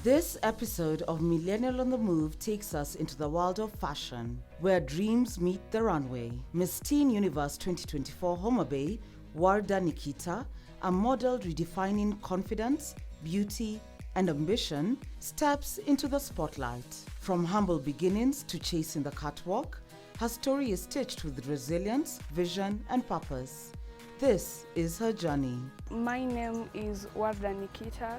This episode of Millennial on the Move takes us into the world of fashion, where dreams meet the runway. Miss Teen Universe 2024 Homer Bay, Warda Nikita, a model redefining confidence, beauty, and ambition, steps into the spotlight. From humble beginnings to chasing the catwalk, her story is stitched with resilience, vision, and purpose. This is her journey. My name is Warda Nikita.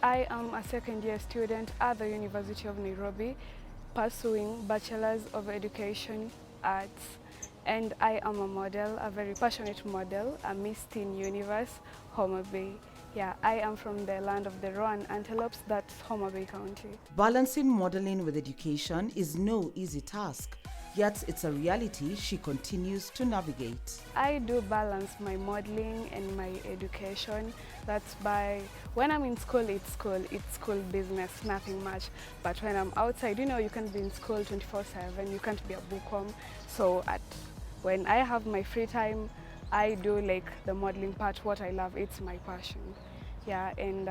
I am a second-year student at the University of Nairobi, pursuing Bachelor's of Education Arts. And I am a model, a very passionate model, a Miss Teen Universe, Homer Bay. Yeah, I am from the land of the Rowan Antelopes, that's Homer Bay County. Balancing modeling with education is no easy task, yet it's a reality she continues to navigate. I do balance my modeling and my education. That's by, when I'm in school, it's school business, nothing much. But when I'm outside, you can be in school 24/7, you can't be a bookworm. So when I have my free time, I do like the modeling part, what I love, it's my passion. Yeah, and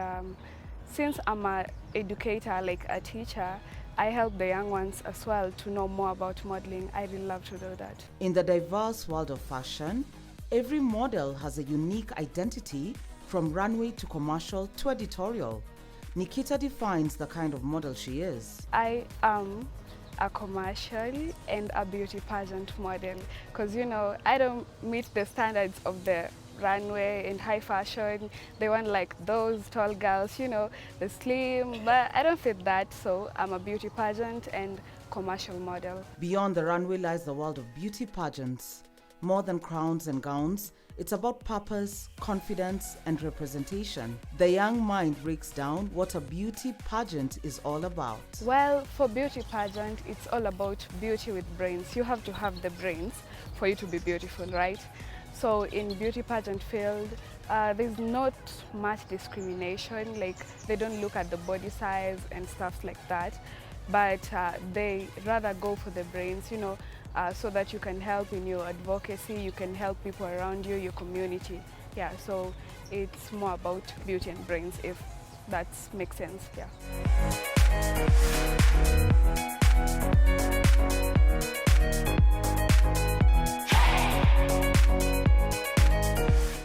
since I'm an educator, like a teacher, I help the young ones as well to know more about modeling. I really love to do that. In the diverse world of fashion, every model has a unique identity, from runway to commercial to editorial. Nikita defines the kind of model she is. I am a commercial and a beauty pageant model because, I don't meet the standards of the runway and high fashion. They want like those tall girls, the slim, but I don't fit that, so I'm a beauty pageant and commercial model. Beyond the runway lies the world of beauty pageants. More than crowns and gowns, it's about purpose, confidence, and representation. The young mind breaks down what a beauty pageant is all about. Well, for beauty pageant, it's all about beauty with brains. You have to have the brains for you to be beautiful, right? So in beauty pageant field, there's not much discrimination. Like, they don't look at the body size and stuff like that, but they rather go for the brains, so that you can help in your advocacy, you can help people around you, your community. Yeah, so it's more about beauty and brains, if that makes sense. Yeah.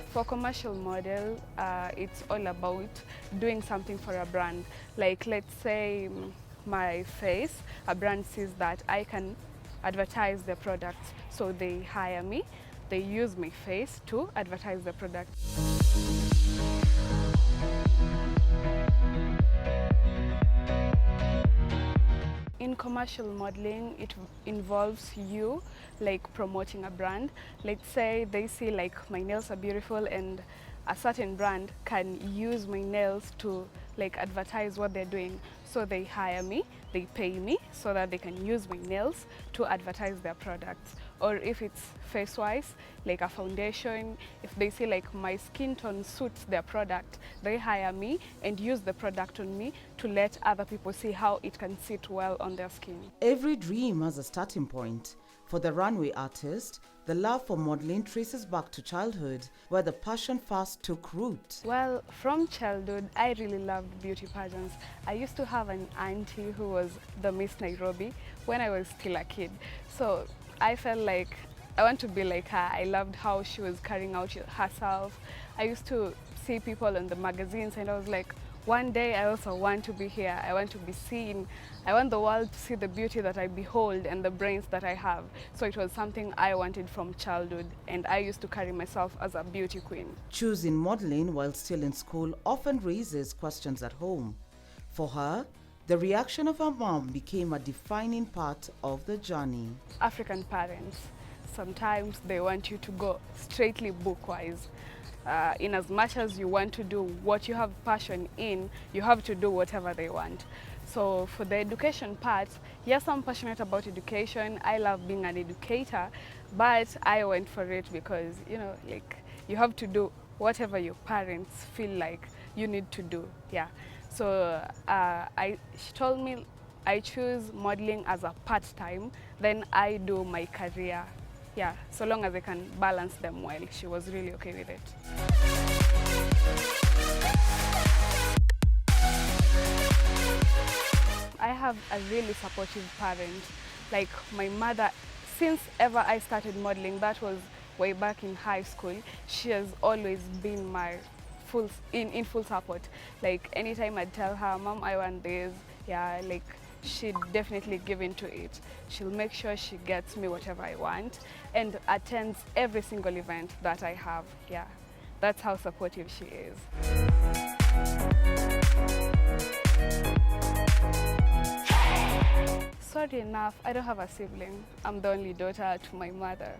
For commercial model, it's all about doing something for a brand. Like, let's say my face, a brand sees that I can advertise their products, so they hire me, they use my face to advertise the product. In commercial modeling, it involves you like promoting a brand. Let's say they see like my nails are beautiful and a certain brand can use my nails to like advertise what they're doing. So they hire me, they pay me so that they can use my nails to advertise their products. Or if it's face-wise, like a foundation, if they see like my skin tone suits their product, they hire me and use the product on me to let other people see how it can sit well on their skin. Every dream has a starting point. For the runway artist, the love for modeling traces back to childhood, where the passion first took root. Well, from childhood, I really loved beauty pageants. I used to have an auntie who was the Miss Nairobi when I was still a kid. So I felt like I want to be like her. I loved how she was carrying out herself. I used to see people in the magazines and I was like, one day I also want to be here. I want to be seen. I want the world to see the beauty that I behold and the brains that I have. So it was something I wanted from childhood, and I used to carry myself as a beauty queen. Choosing modeling while still in school often raises questions at home. For her, the reaction of her mom became a defining part of the journey. African parents, sometimes they want you to go straightly book-wise. In as much as you want to do what you have passion in, you have to do whatever they want. So for the education part, yes, I'm passionate about education. I love being an educator, but I went for it because, like, you have to do whatever your parents feel like you need to do. Yeah. So she told me I choose modeling as a part-time, then I do my career. Yeah, so long as I can balance them well. She was really okay with it. have a really supportive parent. Like my mother, since ever I started modeling, that was way back in high school, she has always been my in full support. Like anytime I'd tell her, Mom, I want this, yeah, like she'd definitely give into it. She'll make sure she gets me whatever I want and attends every single event that I have. Yeah, that's how supportive she is. Sorry enough, I don't have a sibling. I'm the only daughter to my mother.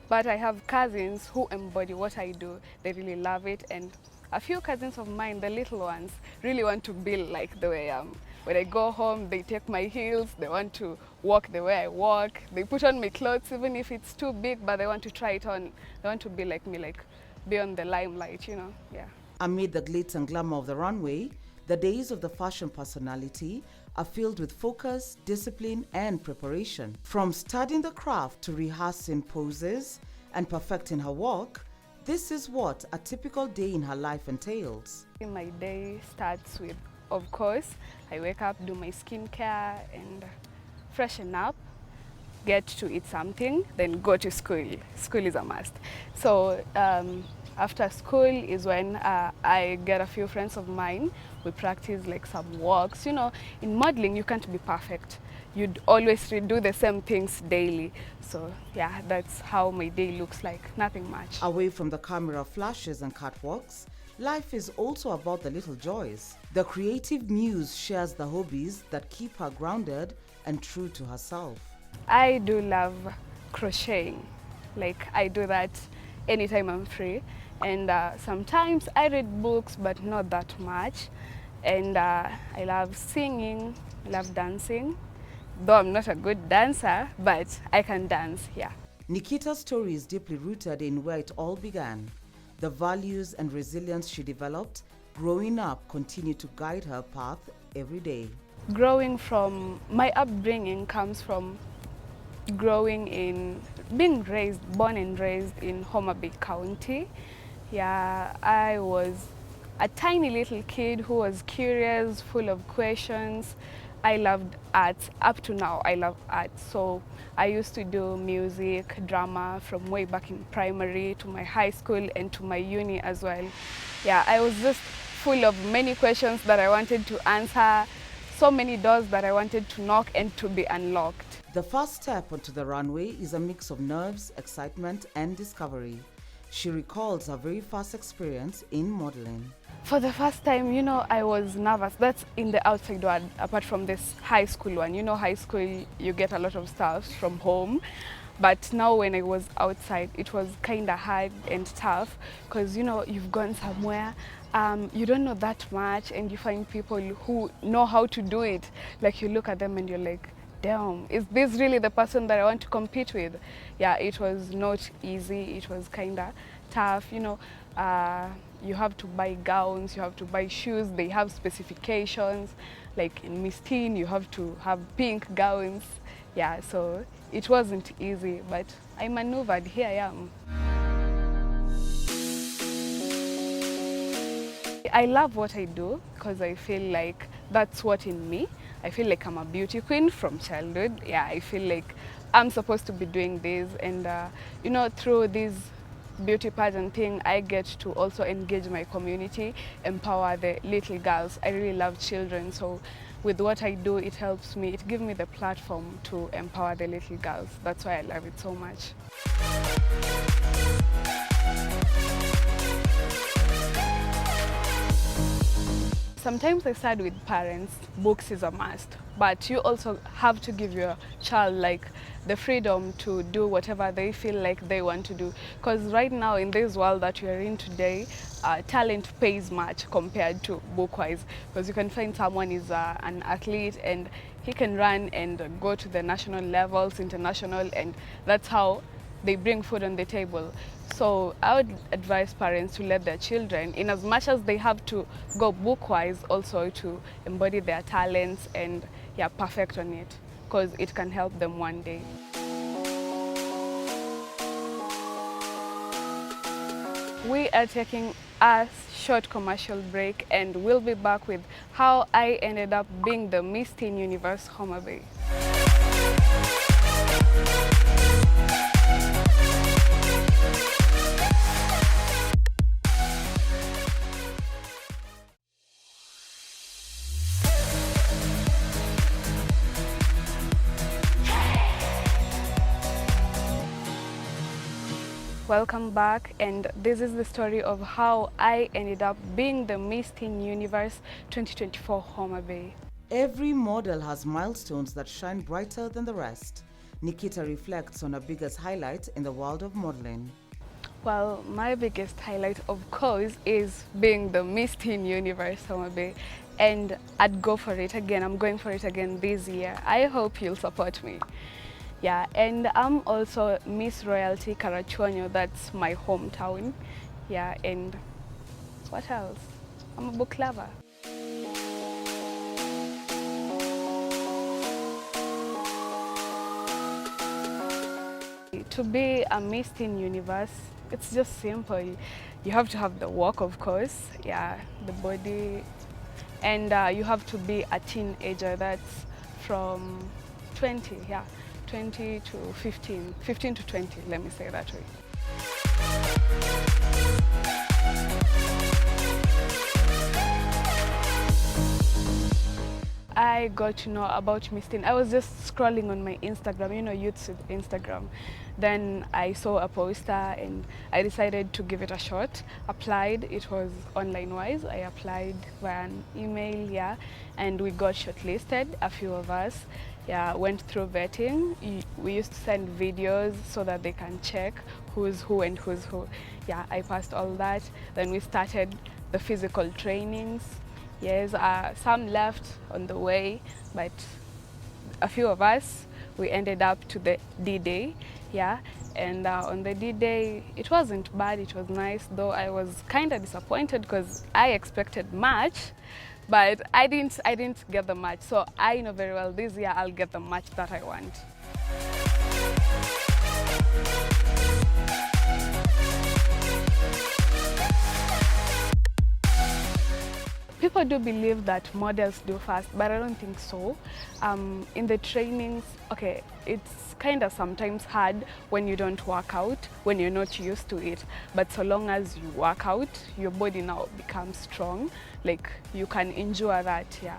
But I have cousins who embody what I do. They really love it, and a few cousins of mine, the little ones, really want to be like the way I am. When I go home, they take my heels, they want to walk the way I walk. They put on my clothes even if it's too big, but they want to try it on. They want to be like me, like be on the limelight, you know, yeah. Amid the glitz and glamour of the runway, the days of the fashion personality are filled with focus, discipline, and preparation. From studying the craft to rehearsing poses and perfecting her walk, this is what a typical day in her life entails. My day starts with, of course, I wake up, do my skincare and freshen up, get to eat something, then go to school. School is a must. So after school is when I get a few friends of mine. We practice like some walks. You know, in modeling you can't be perfect. You'd always do the same things daily. So yeah, that's how my day looks like, nothing much. Away from the camera flashes and catwalks, life is also about the little joys. The creative muse shares the hobbies that keep her grounded and true to herself. I do love crocheting. Like I do that anytime I'm free. And sometimes I read books, but not that much. And I love singing, I love dancing. Though I'm not a good dancer, but I can dance, yeah. Nikita's story is deeply rooted in where it all began. The values and resilience she developed growing up continue to guide her path every day. Growing from, my upbringing comes from being born and raised in Homa Bay County. Yeah, I was a tiny little kid who was curious, full of questions. I loved arts. Up to now, I love arts. So I used to do music, drama from way back in primary to my high school and to my uni as well. Yeah, I was just full of many questions that I wanted to answer, so many doors that I wanted to knock and to be unlocked. The first step onto the runway is a mix of nerves, excitement, and discovery. She recalls her very first experience in modeling. For the first time, you know, I was nervous. That's in the outside world, apart from this high school one. You know, high school, you get a lot of stuff from home. But now when I was outside, it was kind of hard and tough because, you know, you've gone somewhere, you don't know that much, and you find people who know how to do it. Like you look at them and you're like, damn, is this really the person that I want to compete with? Yeah, it was not easy. It was kind of tough, you know. You have to buy gowns, you have to buy shoes. They have specifications. Like in Miss Teen, you have to have pink gowns. Yeah, so it wasn't easy, but I maneuvered. Here I am. I love what I do because I feel like that's what in me. I feel like I'm a beauty queen from childhood. Yeah, I feel like I'm supposed to be doing this, and you know, through this beauty pageant thing, I get to also engage my community, empower the little girls. I really love children, so with what I do, it helps me, it gives me the platform to empower the little girls. That's why I love it so much. Sometimes I side with parents, books is a must, but you also have to give your child like the freedom to do whatever they feel like they want to do. Because right now in this world that we are in today, talent pays much compared to book-wise. Because you can find someone is an athlete and he can run and go to the national levels, international, and that's how they bring food on the table. So I would advise parents to let their children, in as much as they have to go book-wise, also to embody their talents and yeah, perfect on it, because it can help them one day. We are taking a short commercial break, and we'll be back with how I ended up being the Miss Teen Universe Homa Bay. Welcome back, and this is the story of how I ended up being the Miss Teen Universe 2024 Homa Bay. Every model has milestones that shine brighter than the rest. Nikita reflects on her biggest highlight in the world of modeling. Well, my biggest highlight, of course, is being the Miss Teen Universe Homa Bay, and I'd go for it again. I'm going for it again this year. I hope you'll support me. Yeah, and I'm also Miss Royalty Karachuonyo, that's my hometown. Yeah, and what else? I'm a book lover. To be a Miss Teen Universe, it's just simple. You have to have the walk, of course, yeah, the body, and you have to be a teenager. That's from 20, yeah, 20 to 15, 15 to 20, let me say that way. I got to know about Miss Teen. I was just scrolling on my Instagram, you know, youth's Instagram. Then I saw a poster and I decided to give it a shot. Applied, it was online wise. I applied via an email, yeah, and we got shortlisted, a few of us. Yeah, went through vetting. We used to send videos so that they can check who's who and who's who. Yeah, I passed all that. Then we started the physical trainings. Yes, some left on the way, but a few of us, we ended up to the D-Day, yeah. And on the D-Day, it wasn't bad, it was nice, though I was kind of disappointed because I expected much, but I didn't get the match. So I know very well this year I'll get the match that I want. People do believe that models do fast, but I don't think so. In the trainings, okay, it's kind of sometimes hard when you don't work out, when you're not used to it. But so long as you work out, your body now becomes strong. Like, you can endure that, yeah.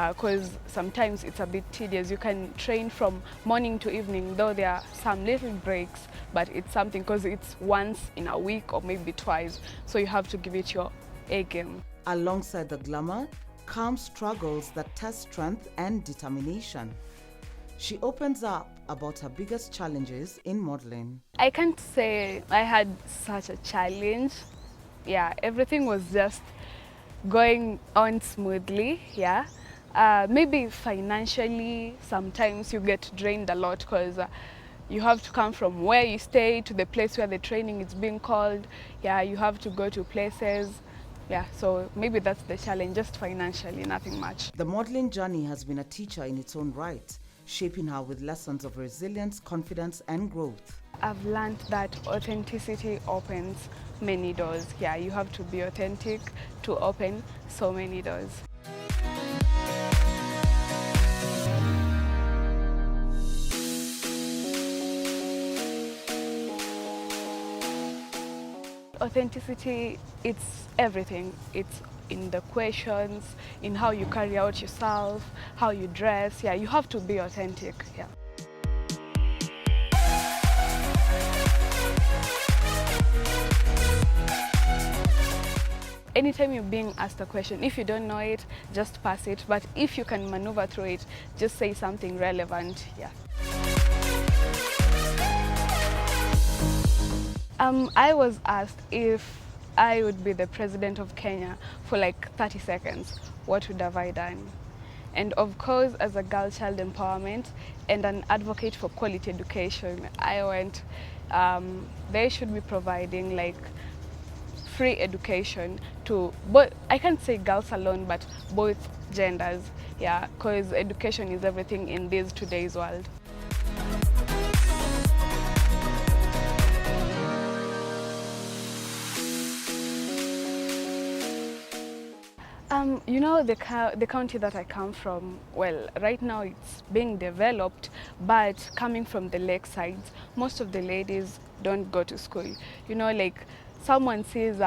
Because sometimes it's a bit tedious. You can train from morning to evening, though there are some little breaks, but it's something because it's once in a week or maybe twice. So you have to give it your A game. Alongside the glamour come struggles that test strength and determination. She opens up about her biggest challenges in modeling. I can't say I had such a challenge. Yeah, everything was just going on smoothly, yeah. Maybe financially, sometimes you get drained a lot because you have to come from where you stay to the place where the training is being called. Yeah, you have to go to places. Yeah, so maybe that's the challenge, just financially, nothing much. The modeling journey has been a teacher in its own right, shaping her with lessons of resilience, confidence, and growth. I've learned that authenticity opens many doors. Yeah, you have to be authentic to open so many doors. Authenticity, it's everything. It's in the questions, in how you carry out yourself, how you dress. Yeah, you have to be authentic. Yeah. Anytime you're being asked a question, if you don't know it, just pass it. But if you can maneuver through it, just say something relevant. Yeah. I was asked if I would be the president of Kenya for like 30 seconds, what would have I done? And of course, as a girl child empowerment and an advocate for quality education, I went, they should be providing like free education to both, I can't say girls alone, but both genders, yeah, because education is everything in this today's world. You know, the county that I come from, well, right now it's being developed, but coming from the lake sides, most of the ladies don't go to school. You know, like someone says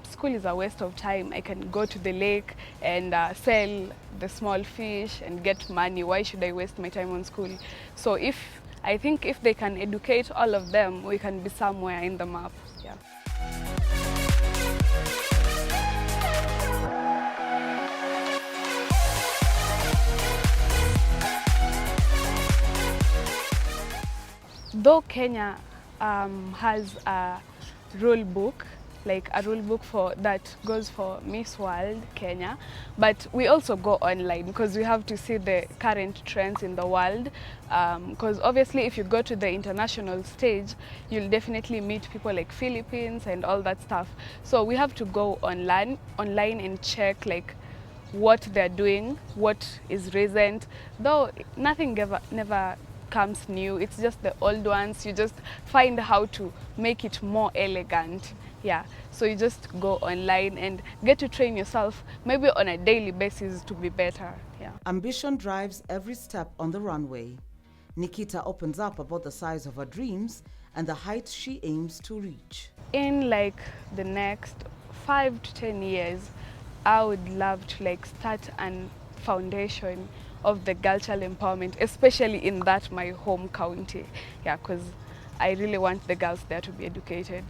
school is a waste of time, I can go to the lake and sell the small fish and get money. Why should I waste my time on school? So I think if they can educate all of them, we can be somewhere in the map. Yeah. Though Kenya has a rule book, like a rule book that goes for Miss World Kenya, but we also go online because we have to see the current trends in the world. Because obviously if you go to the international stage, you'll definitely meet people like Philippines and all that stuff. So we have to go online and check like what they're doing, what is recent, though nothing never comes new. It's just the old ones. You just find how to make it more elegant. Yeah, so you just go online and get to train yourself maybe on a daily basis to be better. Yeah. Ambition drives every step on the runway. Nikita opens up about the size of her dreams and the heights she aims to reach. In like the next 5 to 10 years, I would love to like start an foundation of the girl child empowerment, especially in that my home county. Yeah, because I really want the girls there to be educated.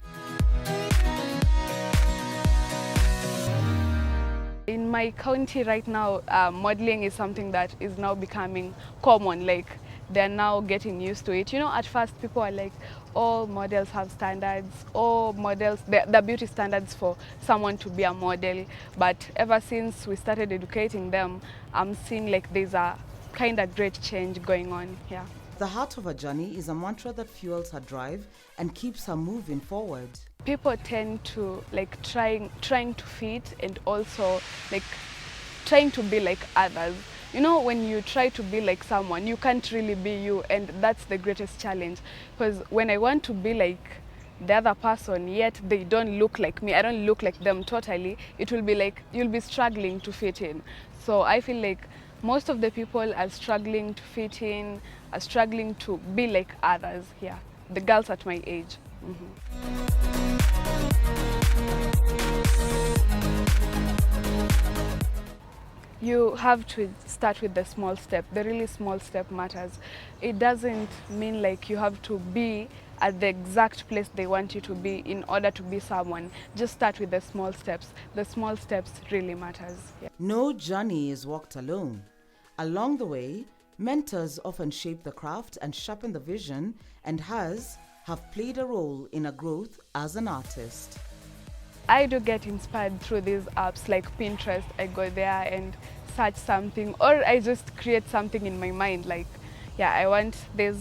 In my county right now, modeling is something that is now becoming common. Like they're now getting used to it. You know, at first people are like, all models have standards, all models, the beauty standards for someone to be a model. But ever since we started educating them, I'm seeing like there's a kind of great change going on. Yeah. The heart of her journey is a mantra that fuels her drive and keeps her moving forward. People tend to like trying to fit and also like trying to be like others. You know, when you try to be like someone, you can't really be you, and that's the greatest challenge. Because when I want to be like the other person, yet they don't look like me, I don't look like them totally, it will be like you'll be struggling to fit in. So I feel like most of the people are struggling to fit in, are struggling to be like others. Yeah, the girls at my age. You have to start with the small step. The really small step matters. It doesn't mean like you have to be at the exact place they want you to be in order to be someone. Just start with the small steps. The small steps really matters. Yeah. No journey is walked alone. Along the way, mentors often shape the craft and sharpen the vision, and have played a role in her growth as an artist. I do get inspired through these apps like Pinterest. I go there and search something, or I just create something in my mind like, yeah, I want this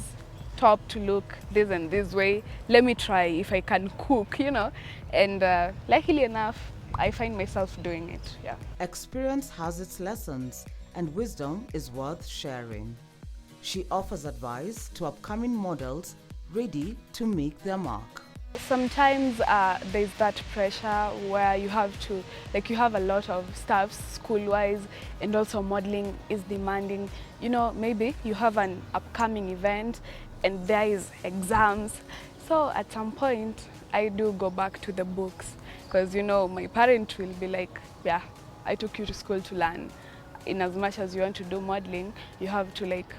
top to look this and this way. Let me try if I can cook, you know. And luckily enough, I find myself doing it. Yeah. Experience has its lessons, and wisdom is worth sharing. She offers advice to upcoming models ready to make their mark. Sometimes there's that pressure where you have to, like you have a lot of stuff school-wise, and also modeling is demanding. You know, maybe you have an upcoming event and there is exams. So at some point, I do go back to the books because, you know, my parent will be like, yeah, I took you to school to learn. In as much as you want to do modeling, you have to like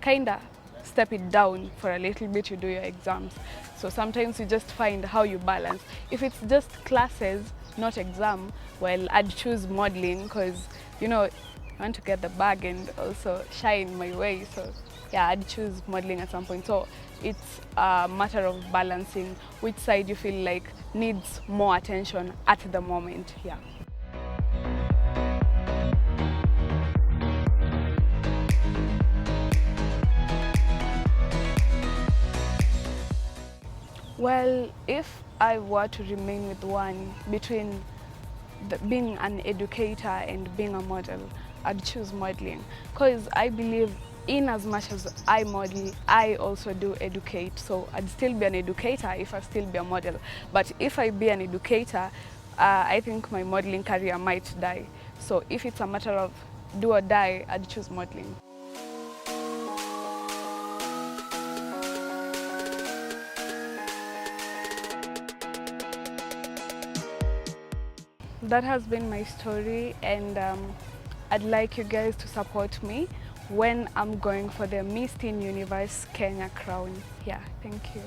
kind of step it down for a little bit, you do your exams. So sometimes you just find how you balance. If it's just classes, not exam, well, I'd choose modeling because, you know, I want to get the bag and also shine my way. So yeah, I'd choose modeling at some point. So it's a matter of balancing which side you feel like needs more attention at the moment. Yeah. Well, if I were to remain with one between being an educator and being a model, I'd choose modeling. Because I believe in as much as I model, I also do educate. So I'd still be an educator if I still be a model. But if I be an educator, I think my modeling career might die. So if it's a matter of do or die, I'd choose modeling. That has been my story, and I'd like you guys to support me when I'm going for the Miss Teen Universe Kenya crown. Yeah, thank you.